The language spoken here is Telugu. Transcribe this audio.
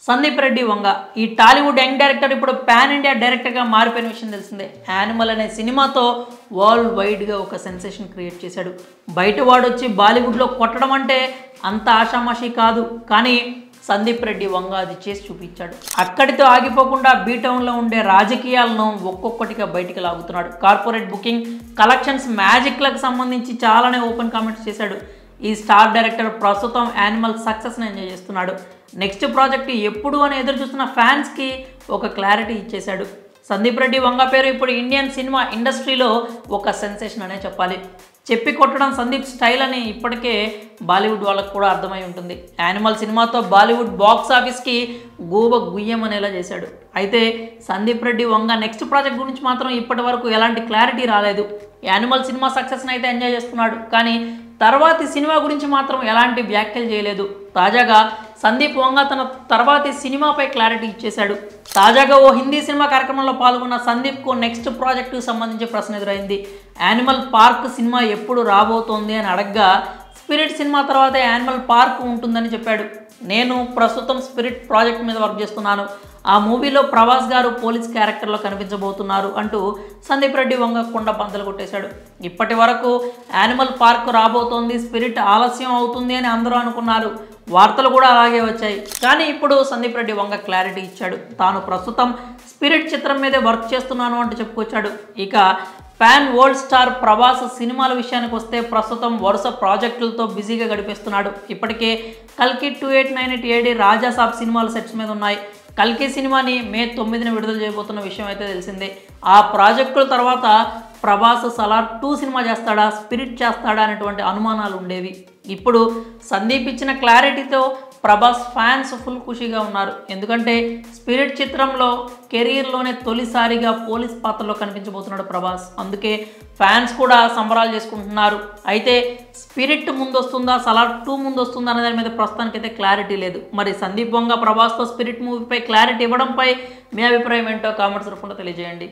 సందీప్ రెడ్డి వంగ ఈ టాలీవుడ్ యంగ్ డైరెక్టర్ ఇప్పుడు పాన్ ఇండియా డైరెక్టర్గా మారిపోయిన విషయం తెలిసిందే. యానిమల్ అనే సినిమాతో వరల్డ్ వైడ్గా ఒక సెన్సేషన్ క్రియేట్ చేశాడు. బయట వాడు వచ్చి బాలీవుడ్లో కొట్టడం అంటే అంత ఆషామాషి కాదు, కానీ సందీప్ రెడ్డి వంగ అది చేసి చూపించాడు. అక్కడితో ఆగిపోకుండా బీటౌన్లో ఉండే రాజకీయాలను ఒక్కొక్కటిగా బయటికి లాగుతున్నాడు. కార్పొరేట్ బుకింగ్, కలెక్షన్స్, మ్యాజిక్లకు సంబంధించి చాలానే ఓపెన్ కామెంట్స్ చేశాడు. ఈ స్టార్ డైరెక్టర్ ప్రస్తుతం యానిమల్ సక్సెస్ని ఎంజాయ్ చేస్తున్నాడు. నెక్స్ట్ ప్రాజెక్ట్ ఎప్పుడు అని ఎదురు చూస్తున్న ఫ్యాన్స్కి ఒక క్లారిటీ ఇచ్చేశాడు. సందీప్ రెడ్డి వంగ పేరు ఇప్పుడు ఇండియన్ సినిమా ఇండస్ట్రీలో ఒక సెన్సేషన్ అనే చెప్పాలి. చెప్పి కొట్టడం సందీప్ స్టైల్ అని ఇప్పటికే బాలీవుడ్ వాళ్ళకు కూడా అర్థమై ఉంటుంది. యానిమల్ సినిమాతో బాలీవుడ్ బాక్స్ ఆఫీస్కి గూబ గుయ్యం అనేలా చేశాడు. అయితే సందీప్ రెడ్డి వంగ నెక్స్ట్ ప్రాజెక్ట్ గురించి మాత్రం ఇప్పటి వరకు ఎలాంటి క్లారిటీ రాలేదు. యానిమల్ సినిమా సక్సెస్ని అయితే ఎంజాయ్ చేస్తున్నాడు, కానీ తర్వాతి సినిమా గురించి మాత్రం ఎలాంటి వ్యాఖ్యలు చేయలేదు. తాజాగా సందీప్ వంగ తన తర్వాతి సినిమాపై క్లారిటీ ఇచ్చేశాడు. తాజాగా ఓ హిందీ సినిమా కార్యక్రమంలో పాల్గొన్న సందీప్కు నెక్స్ట్ ప్రాజెక్టుకు సంబంధించి ప్రశ్న ఎదురైంది. యానిమల్ పార్క్ సినిమా ఎప్పుడు రాబోతోంది అని అడగ్గా స్పిరిట్ సినిమా తర్వాత యానిమల్ పార్క్ ఉంటుందని చెప్పాడు. నేను ప్రస్తుతం స్పిరిట్ ప్రాజెక్ట్ మీద వర్క్ చేస్తున్నాను. ఆ మూవీలో ప్రభాస్ గారు పోలీస్ క్యారెక్టర్లో కనిపించబోతున్నారు అంటూ సందీప్ రెడ్డి వంగ కుండ పంతలు కొట్టేశాడు. ఇప్పటి వరకు యానిమల్ పార్క్ రాబోతోంది, స్పిరిట్ ఆలస్యం అవుతుంది అని అందరూ అనుకున్నారు. వార్తలు కూడా అలాగే వచ్చాయి. కానీ ఇప్పుడు సందీప్ రెడ్డి వంగ క్లారిటీ ఇచ్చాడు. తాను ప్రస్తుతం స్పిరిట్ చిత్రం మీదే వర్క్ చేస్తున్నాను అంటూ చెప్పుకొచ్చాడు. ఇక పాన్ వరల్డ్ స్టార్ ప్రభాస్ సినిమాల విషయానికి వస్తే ప్రస్తుతం వరుస ప్రాజెక్టులతో బిజీగా గడిపేస్తున్నాడు. ఇప్పటికే కల్కి 2898 AD రాజాసాబ్ సినిమాల సెట్స్ మీద ఉన్నాయి. కల్కి సినిమాని మే 9న విడుదల చేయబోతున్న విషయం అయితే తెలిసిందే. ఆ ప్రాజెక్టుల తర్వాత ప్రభాస్ సలార్ 2 సినిమా చేస్తాడా, స్పిరిట్ చేస్తాడా అనేటువంటి అనుమానాలు ఉండేవి. ఇప్పుడు సందీప్ ఇచ్చిన క్లారిటీతో ప్రభాస్ ఫ్యాన్స్ ఫుల్ ఖుషీగా ఉన్నారు. ఎందుకంటే స్పిరిట్ చిత్రంలో కెరీర్లోనే తొలిసారిగా పోలీస్ పాత్రలో కనిపించబోతున్నాడు ప్రభాస్. అందుకే ఫ్యాన్స్ కూడా సంబరాలు చేసుకుంటున్నారు. అయితే స్పిరిట్ ముందు వస్తుందా, సలార్ 2 ముందు వస్తుందా అనే దాని మీద ప్రస్తుతానికైతే క్లారిటీ లేదు. మరి సందీప్ వంగ ప్రభాస్తో స్పిరిట్ మూవీపై క్లారిటీ ఇవ్వడంపై మీ అభిప్రాయం ఏంటో కామెంట్స్ రూపంలో తెలియజేయండి.